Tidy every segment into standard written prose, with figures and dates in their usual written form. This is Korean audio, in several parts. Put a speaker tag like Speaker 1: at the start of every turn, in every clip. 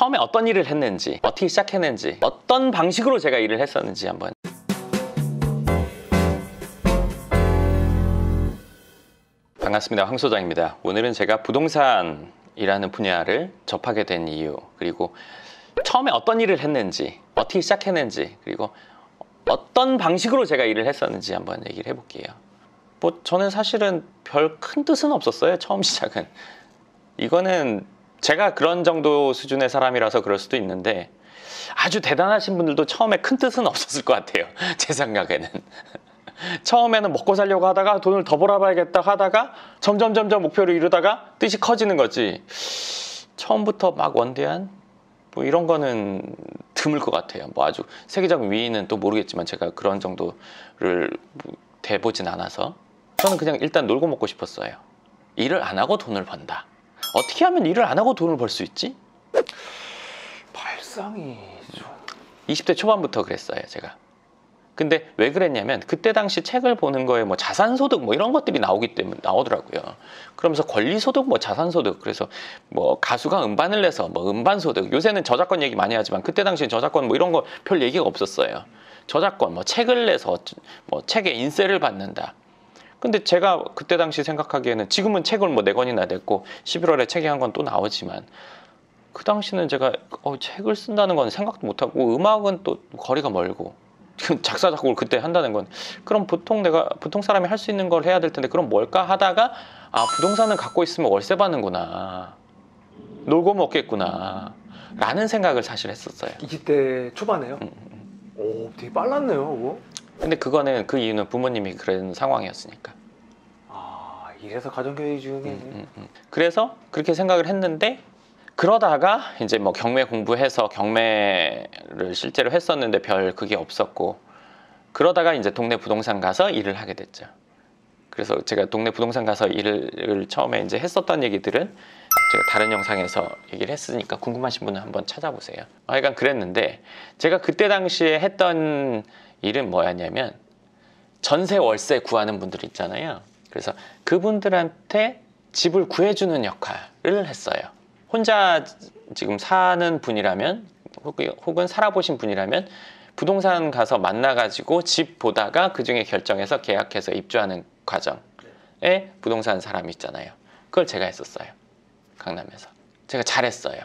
Speaker 1: 처음에 어떤 일을 했는지, 어떻게 시작했는지, 어떤 방식으로 제가 일을 했었는지 한번. 반갑습니다. 황 소장입니다. 오늘은 제가 부동산이라는 분야를 접하게 된 이유, 그리고 처음에 어떤 일을 했는지, 어떻게 시작했는지, 그리고 어떤 방식으로 제가 일을 했었는지 한번 얘기를 해볼게요. 저는 사실은 별 큰 뜻은 없었어요. 처음 시작은. 이거는 제가 그런 정도 수준의 사람이라서 그럴 수도 있는데, 아주 대단하신 분들도 처음에 큰 뜻은 없었을 것 같아요. 제 생각에는. 처음에는 먹고 살려고 하다가 돈을 더 벌어봐야겠다 하다가 점점 목표를 이루다가 뜻이 커지는 거지, 처음부터 막 원대한 이런 거는 드물 것 같아요. 아주 세계적 위인은 또 모르겠지만 제가 그런 정도를 돼보진 않아서, 저는 그냥 일단 놀고 먹고 싶었어요. 일을 안 하고 돈을 번다. 어떻게 하면 일을 안 하고 돈을 벌 수 있지?
Speaker 2: 발상이 좀...
Speaker 1: 20대 초반부터 그랬어요, 제가. 근데 왜 그랬냐면, 그때 당시 책을 보는 거에 자산소득 이런 것들이 나오더라고요. 그러면서 권리소득, 자산소득, 그래서 가수가 음반을 내서 음반소득, 요새는 저작권 얘기 많이 하지만 그때 당시엔 저작권 이런 거 별 얘기가 없었어요. 저작권, 책을 내서 책에 인세를 받는다. 근데 제가 그때 당시 생각하기에는, 지금은 책을 4권이나 냈고 11월에 책이 한 권 또 나오지만, 그 당시는 제가 책을 쓴다는 건 생각도 못하고, 음악은 또 거리가 멀고, 작사 작곡을 그때 한다는 건, 그럼 보통 사람이 할 수 있는 걸 해야 될 텐데, 그럼 뭘까 하다가, 부동산은 갖고 있으면 월세 받는구나, 놀고 먹겠구나 라는 생각을 사실 했었어요.
Speaker 2: 20대 초반에요? 오, 되게 빨랐네요, 그거. 근데
Speaker 1: 그 이유는 부모님이 그런 상황이었으니까.
Speaker 2: 이래서 가정교육 중에.
Speaker 1: 그래서 그렇게 생각을 했는데, 그러다가 이제 경매 공부해서 경매를 실제로 했었는데 별 그게 없었고, 그러다가 이제 동네 부동산 가서 일을 하게 됐죠. 그래서 제가 동네 부동산 가서 일을 처음에 이제 했었던 얘기들은 제가 다른 영상에서 얘기를 했으니까 궁금하신 분은 한번 찾아보세요. 하여간 그랬는데, 제가 그때 당시에 했던 일은 뭐였냐면, 전세 월세 구하는 분들 있잖아요. 그래서 그분들한테 집을 구해주는 역할을 했어요. 혼자 지금 사는 분이라면, 혹은 살아보신 분이라면, 부동산 가서 만나가지고 집 보다가 그 중에 결정해서 계약해서 입주하는 과정에 부동산 사람이 있잖아요. 그걸 제가 했었어요. 강남에서. 제가 잘했어요.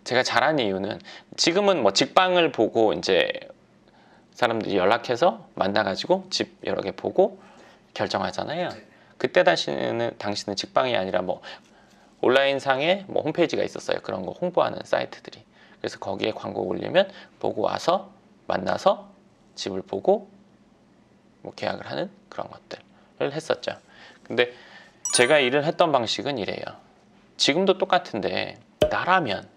Speaker 1: 제가 잘한 이유는, 지금은 직방을 보고 이제 사람들이 연락해서 만나가지고 집 여러 개 보고 결정하잖아요. 그때 당시는 직방이 아니라 온라인상에 홈페이지가 있었어요. 그런 거 홍보하는 사이트들이. 그래서 거기에 광고 올리면 보고 와서 만나서 집을 보고 계약을 하는 그런 것들을 했었죠. 근데 제가 일을 했던 방식은 이래요. 지금도 똑같은데, 나라면,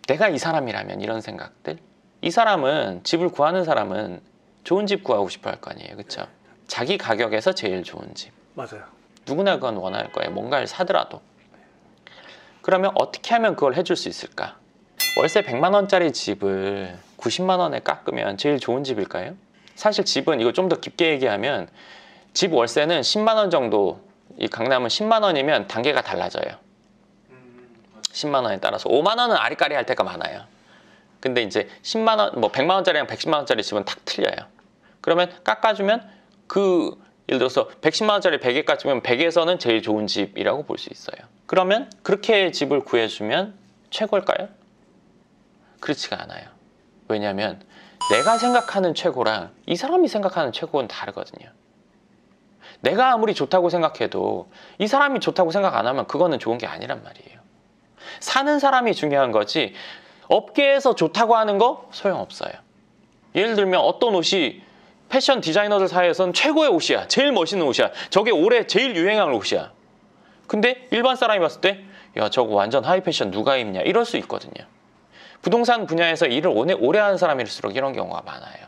Speaker 1: 내가 이 사람이라면, 이런 생각들. 이 사람은, 집을 구하는 사람은 좋은 집 구하고 싶어 할 거 아니에요, 그렇죠? 자기 가격에서 제일 좋은 집.
Speaker 2: 맞아요.
Speaker 1: 누구나 그건 원할 거예요. 뭔가를 사더라도. 그러면 어떻게 하면 그걸 해줄 수 있을까? 월세 100만 원짜리 집을 90만 원에 깎으면 제일 좋은 집일까요? 사실 집은, 이거 좀 더 깊게 얘기하면, 집 월세는 10만 원 정도, 이 강남은 10만 원이면 단계가 달라져요. 10만 원에 따라서 5만 원은 아리까리 할 때가 많아요. 근데 이제 10만 원, 100만 원짜리랑 110만 원짜리 집은 탁 틀려요. 그러면 깎아주면, 예를 들어서 110만 원짜리 100에 깎으면 100에서는 제일 좋은 집이라고 볼 수 있어요. 그러면 그렇게 집을 구해주면 최고일까요? 그렇지가 않아요. 왜냐하면 내가 생각하는 최고랑 이 사람이 생각하는 최고는 다르거든요. 내가 아무리 좋다고 생각해도 이 사람이 좋다고 생각 안 하면 그거는 좋은 게 아니란 말이에요. 사는 사람이 중요한 거지, 업계에서 좋다고 하는 거 소용없어요. 예를 들면 어떤 옷이 패션 디자이너들 사이에서는 최고의 옷이야, 제일 멋있는 옷이야, 저게 올해 제일 유행할 옷이야. 근데 일반 사람이 봤을 때, 야, 저거 완전 하이 패션 누가 입냐, 이럴 수 있거든요. 부동산 분야에서 일을 오래 하는 사람일수록 이런 경우가 많아요.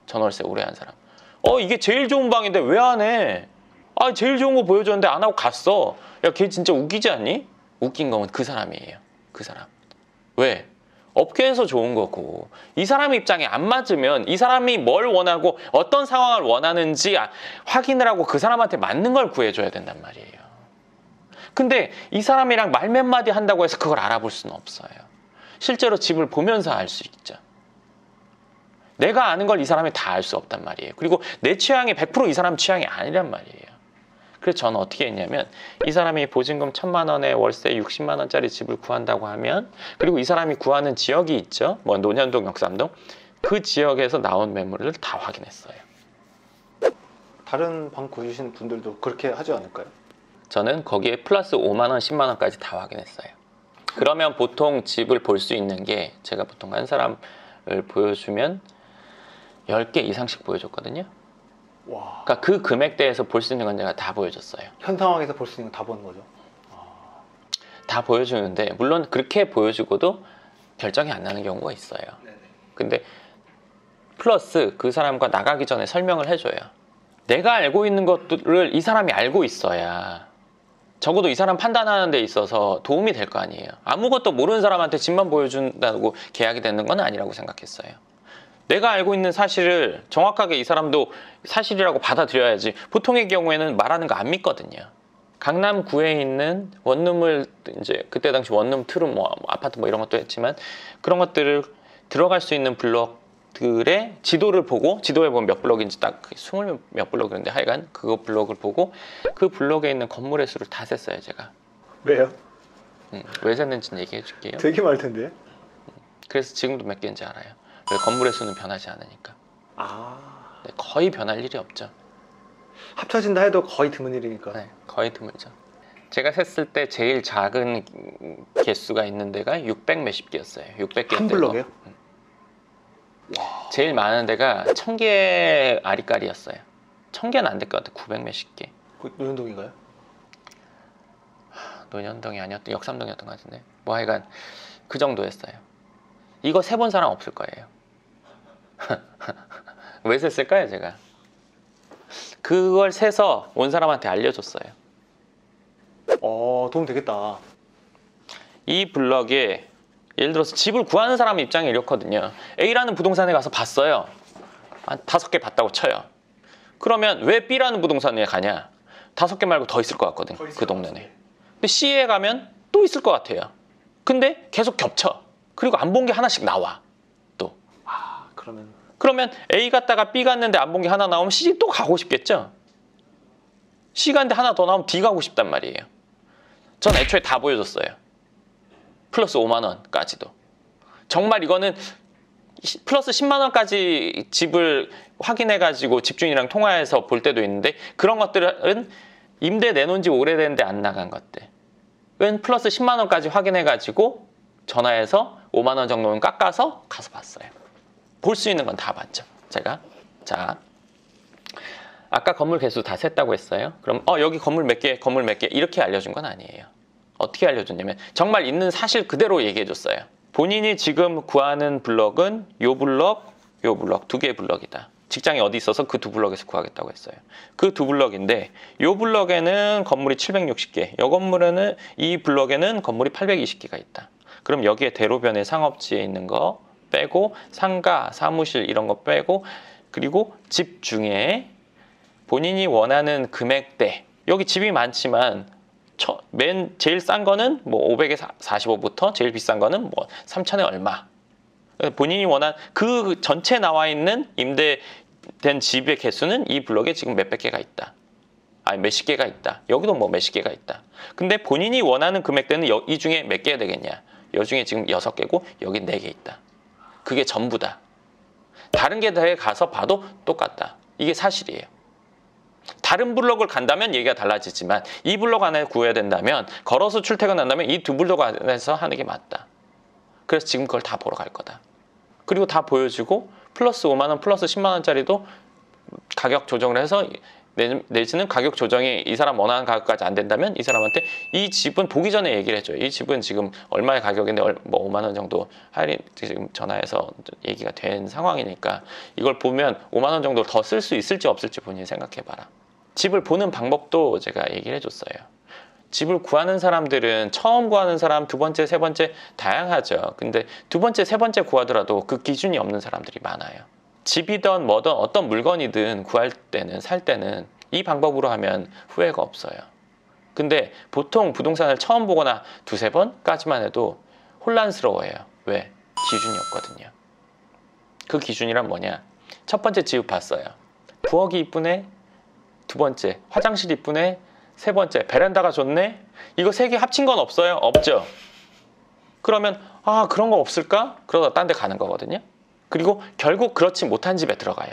Speaker 1: 전월세 오래 한 사람. 이게 제일 좋은 방인데 왜 안 해? 제일 좋은 거 보여줬는데 안 하고 갔어. 야, 걔 진짜 웃기지 않니? 웃긴 건 그 사람이에요. 그 사람. 왜? 업계에서 좋은 거고, 이 사람 입장에 안 맞으면 이 사람이 뭘 원하고 어떤 상황을 원하는지 확인을 하고 그 사람한테 맞는 걸 구해줘야 된단 말이에요. 근데 이 사람이랑 말 몇 마디 한다고 해서 그걸 알아볼 수는 없어요. 실제로 집을 보면서 알 수 있죠. 내가 아는 걸 이 사람이 다 알 수 없단 말이에요. 그리고 내 취향이 100% 이 사람 취향이 아니란 말이에요. 그래서 저는 어떻게 했냐면 이 사람이 보증금 1,000만 원에 월세 60만 원짜리 집을 구한다고 하면, 그리고 이 사람이 구하는 지역이 있죠. 뭐 논현동, 역삼동. 그 지역에서 나온 매물을 다 확인했어요.
Speaker 2: 다른 방 구해주시는 분들도 그렇게 하지 않을까요?
Speaker 1: 저는 거기에 플러스 5만 원, 10만 원까지 다 확인했어요. 그러면 보통 집을 볼 수 있는 게, 제가 보통 한 사람을 보여주면 10개 이상씩 보여줬거든요.
Speaker 2: 와.
Speaker 1: 그러니까 그 금액대에서 볼 수 있는 건 제가 다 보여줬어요.
Speaker 2: 현 상황에서 볼 수 있는 거 다 보는 거죠.
Speaker 1: 다 보여주는데, 물론 그렇게 보여주고도 결정이 안 나는 경우가 있어요. 근데 플러스 그 사람과 나가기 전에 설명을 해줘요. 내가 알고 있는 것들을 이 사람이 알고 있어야 적어도 이 사람 판단하는 데 있어서 도움이 될 거 아니에요. 아무것도 모르는 사람한테 집만 보여준다고 계약이 되는 건 아니라고 생각했어요. 내가 알고 있는 사실을 정확하게 이 사람도 사실이라고 받아들여야지. 보통의 경우에는 말하는 거 안 믿거든요. 강남구에 있는 원룸을, 이제 그때 당시 원룸, 투룸, 뭐 아파트 뭐 이런 것도 했지만, 그런 것들을 들어갈 수 있는 블록들의 지도를 보고, 지도에 보면 몇 블록인지 딱 20몇 블록인데 하여간 그거 블록을 보고 그 블록에 있는 건물의 수를 다 셌어요, 제가.
Speaker 2: 왜요?
Speaker 1: 왜 셌는지는 얘기해 줄게요.
Speaker 2: 되게 많을 텐데.
Speaker 1: 그래서 지금도 몇 개인지 알아요. 왜? 건물의 수는 변하지 않으니까. 네, 거의 변할 일이 없죠.
Speaker 2: 합쳐진다 해도 거의 드문 일이니까.
Speaker 1: 네, 거의 드물죠. 제가 셌을 때 제일 작은 개수가 있는 데가 600 몇십 개였어요. 600개.
Speaker 2: 한 블럭이요?
Speaker 1: 제일 많은 데가 1000개 아리까리였어요. 1000개는 안 될 것 같아요. 900 몇십 개.
Speaker 2: 그 노현동인가요?
Speaker 1: 논현동이 아니었던, 역삼동이었던 것 같은데, 뭐 하여간 그 정도 했어요. 이거 세본 사람 없을 거예요. 왜 셌을까요, 제가? 그걸 세서 온 사람한테 알려줬어요.
Speaker 2: 도움 되겠다.
Speaker 1: 이 블럭에 예를 들어서 집을 구하는 사람 입장이 이렇거든요. A라는 부동산에 가서 봤어요. 한 5개 봤다고 쳐요. 그러면 왜 B라는 부동산에 가냐? 5개 말고 더 있을 것 같거든, 그 동네에. 근데 C에 가면 또 있을 것 같아요. 근데 계속 겹쳐. 그리고 안 본 게 하나씩 나와. 또. 그러면 A 갔다가 B 갔는데 안 본 게 하나 나오면 C 또 가고 싶겠죠? C 갔는데 하나 더 나오면 D 가고 싶단 말이에요. 전 애초에 다 보여줬어요. 플러스 5만 원까지도. 정말 이거는 플러스 10만 원까지 집을 확인해가지고 집주인이랑 통화해서 볼 때도 있는데, 그런 것들은 임대 내놓은 지 오래됐는데 안 나간 것들. 은 플러스 10만 원까지 확인해가지고 전화해서 5만 원 정도는 깎아서 가서 봤어요. 볼 수 있는 건 다 봤죠, 제가. 자, 아까 건물 개수 다 셌다고 했어요. 그럼 여기 건물 몇 개, 건물 몇 개, 이렇게 알려준 건 아니에요. 어떻게 알려줬냐면 정말 있는 사실 그대로 얘기해줬어요. 본인이 지금 구하는 블럭은 요 블럭, 요 블럭, 2개의 블럭이다. 직장이 어디 있어서 그 2블럭에서 구하겠다고 했어요. 그 2블럭인데 요 블럭에는 건물이 760개, 요 건물에는, 이 블럭에는 건물이 820개가 있다. 그럼 여기에 대로변에 상업지에 있는 거 빼고, 상가, 사무실 이런 거 빼고, 그리고 집 중에 본인이 원하는 금액대, 여기 집이 많지만 제일 싼 거는 뭐 500에 45부터 제일 비싼 거는 뭐 3천에 얼마. 본인이 원하는 그 전체 나와 있는 임대된 집의 개수는 이 블럭에 지금 몇백 개가 있다. 아니 몇십 개가 있다. 여기도 뭐 몇십 개가 있다. 근데 본인이 원하는 금액대는 이 중에 몇 개가 되겠냐. 이 중에 지금 6개고 여기 4개 있다. 그게 전부다. 다른 데에 가서 봐도 똑같다. 이게 사실이에요. 다른 블럭을 간다면 얘기가 달라지지만 이 블럭 안에 구해야 된다면, 걸어서 출퇴근한다면 이 2블럭 안에서 하는 게 맞다. 그래서 지금 그걸 다 보러 갈 거다. 그리고 다 보여주고 플러스 5만 원, 플러스 10만 원짜리도 가격 조정을 해서, 내지는 가격 조정이 이 사람 원하는 가격까지 안 된다면 이 사람한테 이 집은 보기 전에 얘기를 해줘요. 이 집은 지금 얼마의 가격인데 뭐 5만 원 정도 할인, 지금 전화해서 얘기가 된 상황이니까 이걸 보면 5만 원 정도 더 쓸 수 있을지 없을지 본인이 생각해봐라. 집을 보는 방법도 제가 얘기를 해줬어요. 집을 구하는 사람들은 처음 구하는 사람, 두 번째, 세 번째 다양하죠. 근데 두 번째, 세 번째 구하더라도 그 기준이 없는 사람들이 많아요. 집이든 뭐든 어떤 물건이든 구할 때는, 살 때는 이 방법으로 하면 후회가 없어요. 근데 보통 부동산을 처음 보거나 두세 번까지만 해도 혼란스러워해요. 왜? 기준이 없거든요. 그 기준이란 뭐냐? 첫 번째 집을 봤어요. 부엌이 이쁘네. 두 번째, 화장실 이쁘네. 세 번째, 베란다가 좋네. 이거 세 개 합친 건 없어요? 없죠. 그러면 아, 그런 거 없을까? 그러다 딴 데 가는 거거든요. 그리고 결국 그렇지 못한 집에 들어가요.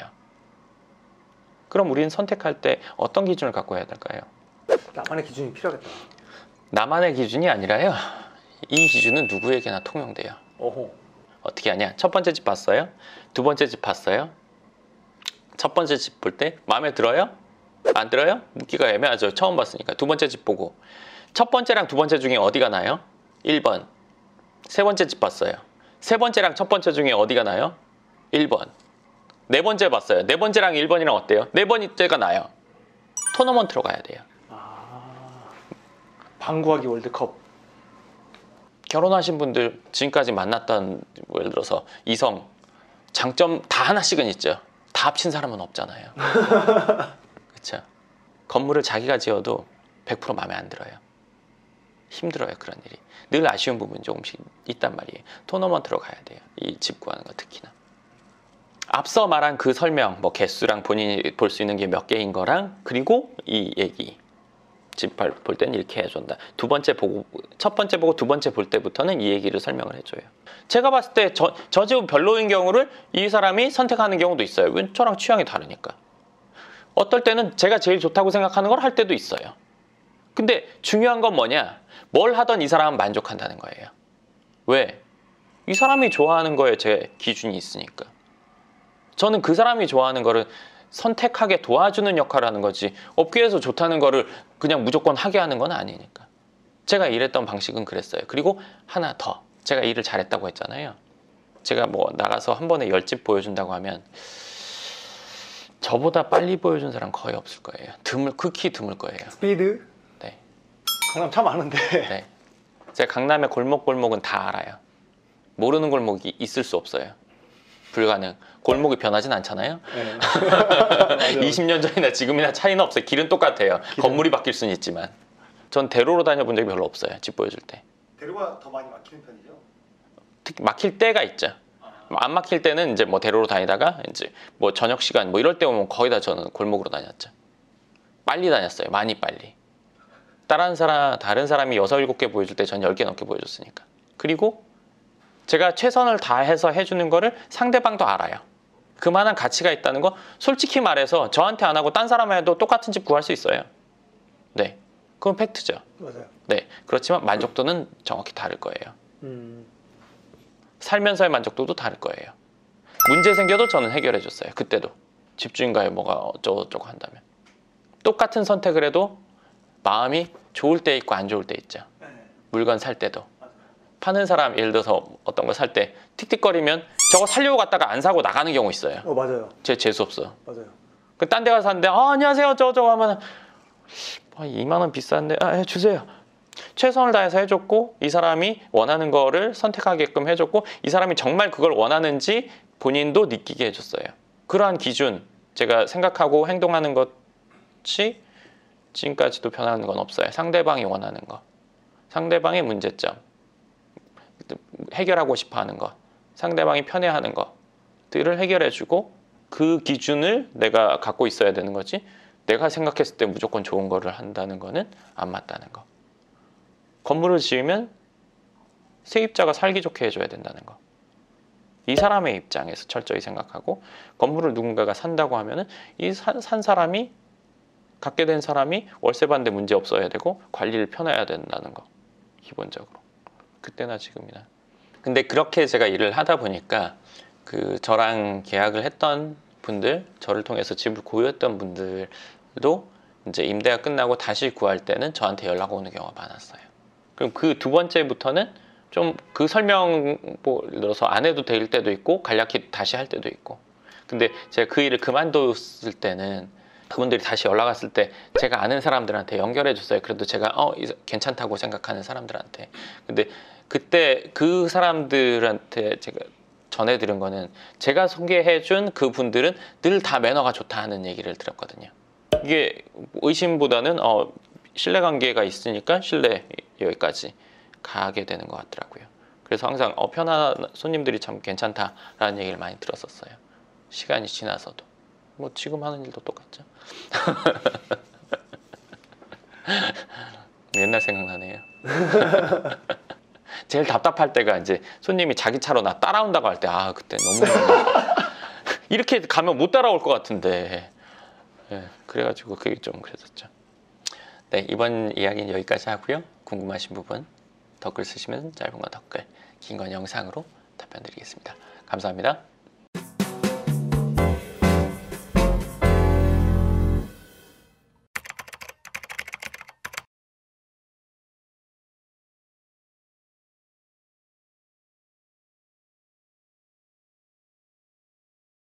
Speaker 1: 그럼 우리는 선택할 때 어떤 기준을 갖고 해야 될까요?
Speaker 2: 나만의 기준이 필요하겠다.
Speaker 1: 나만의 기준이 아니라요. 이 기준은 누구에게나 통용돼요.
Speaker 2: 어허.
Speaker 1: 어떻게 하냐? 첫 번째 집 봤어요? 두 번째 집 봤어요? 첫 번째 집 볼 때 마음에 들어요? 안 들어요? 묻기가 애매하죠. 처음 봤으니까. 두 번째 집 보고 첫 번째랑 두 번째 중에 어디가 나요? 1번. 세 번째 집 봤어요. 세 번째랑 첫 번째 중에 어디가 나요? 1번. 네 번째 봤어요. 네 번째랑 1번이랑 어때요? 네 번째가 나요. 토너먼트로 가야 돼요.
Speaker 2: 방구하기 월드컵.
Speaker 1: 결혼하신 분들 지금까지 만났던 예를 들어서 이성 장점 다 하나씩은 있죠. 다 합친 사람은 없잖아요. 그렇죠. 건물을 자기가 지어도 100% 마음에 안 들어요. 힘들어요. 그런 일이. 늘 아쉬운 부분이 조금씩 있단 말이에요. 토너먼트로 가야 돼요. 이 집 구하는 거 특히나. 앞서 말한 그 설명, 뭐 개수랑 본인이 볼 수 있는 게 몇 개인 거랑 그리고 이 얘기. 집 볼 때는 이렇게 해준다. 두 번째 보고, 첫 번째 보고 두 번째 볼 때부터는 이 얘기를 설명을 해줘요. 제가 봤을 때 저 집은 별로인 경우를 이 사람이 선택하는 경우도 있어요. 왜? 저랑 취향이 다르니까. 어떨 때는 제가 제일 좋다고 생각하는 걸 할 때도 있어요. 근데 중요한 건 뭐냐? 뭘 하던 이 사람은 만족한다는 거예요. 왜? 이 사람이 좋아하는 거에 제 기준이 있으니까. 저는 그 사람이 좋아하는 거를 선택하게 도와주는 역할을 하는 거지 업계에서 좋다는 거를 그냥 무조건 하게 하는 건 아니니까. 제가 일했던 방식은 그랬어요. 그리고 하나 더. 제가 일을 잘했다고 했잖아요. 제가 뭐 나가서 한 번에 10집 보여준다고 하면 저보다 빨리 보여준 사람 거의 없을 거예요. 극히 드물 거예요.
Speaker 2: 스피드?
Speaker 1: 네.
Speaker 2: 강남 참 많은데.
Speaker 1: 네. 제가 강남의 골목골목은 다 알아요. 모르는 골목이 있을 수 없어요. 불가능. 골목이 변하진 않잖아요.
Speaker 2: 네.
Speaker 1: 20년 전이나 지금이나 차이는 없어요. 길은 똑같아요. 건물이 바뀔 수는 있지만. 전 대로로 다녀본 적이 별로 없어요. 집 보여줄 때.
Speaker 3: 대로가 더 많이 막히는 편이죠?
Speaker 1: 특히 막힐 때가 있죠. 안 막힐 때는 이제 뭐 대로로 다니다가 이제 뭐 저녁 시간 뭐 이럴 때 오면 거의 다 저는 골목으로 다녔죠. 빨리 다녔어요. 많이 빨리. 다른 사람이 6, 7개 보여줄 때 전 10개 넘게 보여줬으니까. 그리고 제가 최선을 다해서 해주는 거를 상대방도 알아요. 그만한 가치가 있다는 거 솔직히 말해서 저한테 안 하고 딴 사람 해도 똑같은 집 구할 수 있어요. 네, 그건 팩트죠.
Speaker 2: 맞아요.
Speaker 1: 네, 그렇지만 만족도는 정확히 다를 거예요. 살면서의 만족도도 다를 거예요. 문제 생겨도 저는 해결해 줬어요. 그때도 집주인과의 뭐가 어쩌고저쩌고 한다면 똑같은 선택을 해도 마음이 좋을 때 있고 안 좋을 때 있죠. 물건 살 때도 파는 사람 예를 들어서 어떤 거 살 때 틱틱거리면 저거 살려고 갔다가 안 사고 나가는 경우 있어요.
Speaker 2: 맞아요.
Speaker 1: 제 재수 없어.
Speaker 2: 맞아요.
Speaker 1: 그 딴 데 가서 샀는데 안녕하세요 저거 하면 2만 원 비싼데 주세요. 최선을 다해서 해줬고 이 사람이 원하는 거를 선택하게끔 해줬고 이 사람이 정말 그걸 원하는지 본인도 느끼게 해줬어요. 그러한 기준 제가 생각하고 행동하는 것이 지금까지도 변하는 건 없어요. 상대방이 원하는 거, 상대방의 문제점, 해결하고 싶어하는 것, 상대방이 편해하는 것들을 해결해주고 그 기준을 내가 갖고 있어야 되는 거지 내가 생각했을 때 무조건 좋은 거를 한다는 거는 안 맞다는 거. 건물을 지으면 세입자가 살기 좋게 해줘야 된다는 거. 이 사람의 입장에서 철저히 생각하고 건물을 누군가가 산다고 하면은 이 산 사람이 갖게 된 사람이 월세 받는데 문제 없어야 되고 관리를 편해야 된다는 거. 기본적으로. 그때나 지금이나. 근데 그렇게 제가 일을 하다 보니까 그 저랑 계약을 했던 분들, 저를 통해서 집을 구했던 분들도 이제 임대가 끝나고 다시 구할 때는 저한테 연락 오는 경우가 많았어요. 그럼 그 두 번째부터는 좀 그 설명 뭐 예를 들어서 안 해도 될 때도 있고 간략히 다시 할 때도 있고. 근데 제가 그 일을 그만뒀을 때는 그분들이 다시 연락 왔을 때 제가 아는 사람들한테 연결해 줬어요. 그래도 제가 괜찮다고 생각하는 사람들한테. 근데 그때 그 사람들한테 제가 전해드린 거는 제가 소개해준 그분들은 늘 다 매너가 좋다 하는 얘기를 들었거든요. 이게 의심보다는 신뢰관계가 있으니까 신뢰 여기까지 가게 되는 것 같더라고요. 그래서 항상 편한 손님들이 참 괜찮다라는 얘기를 많이 들었었어요. 시간이 지나서도. 뭐 지금 하는 일도 똑같죠. 옛날 생각나네요. 제일 답답할 때가 이제 손님이 자기 차로 나 따라온다고 할 때 그때 너무 이렇게 가면 못 따라올 것 같은데 그래가지고 그게 좀 그랬었죠. 네, 이번 이야기는 여기까지 하고요. 궁금하신 부분 댓글 쓰시면 짧은 건 댓글, 긴 건 영상으로 답변 드리겠습니다. 감사합니다.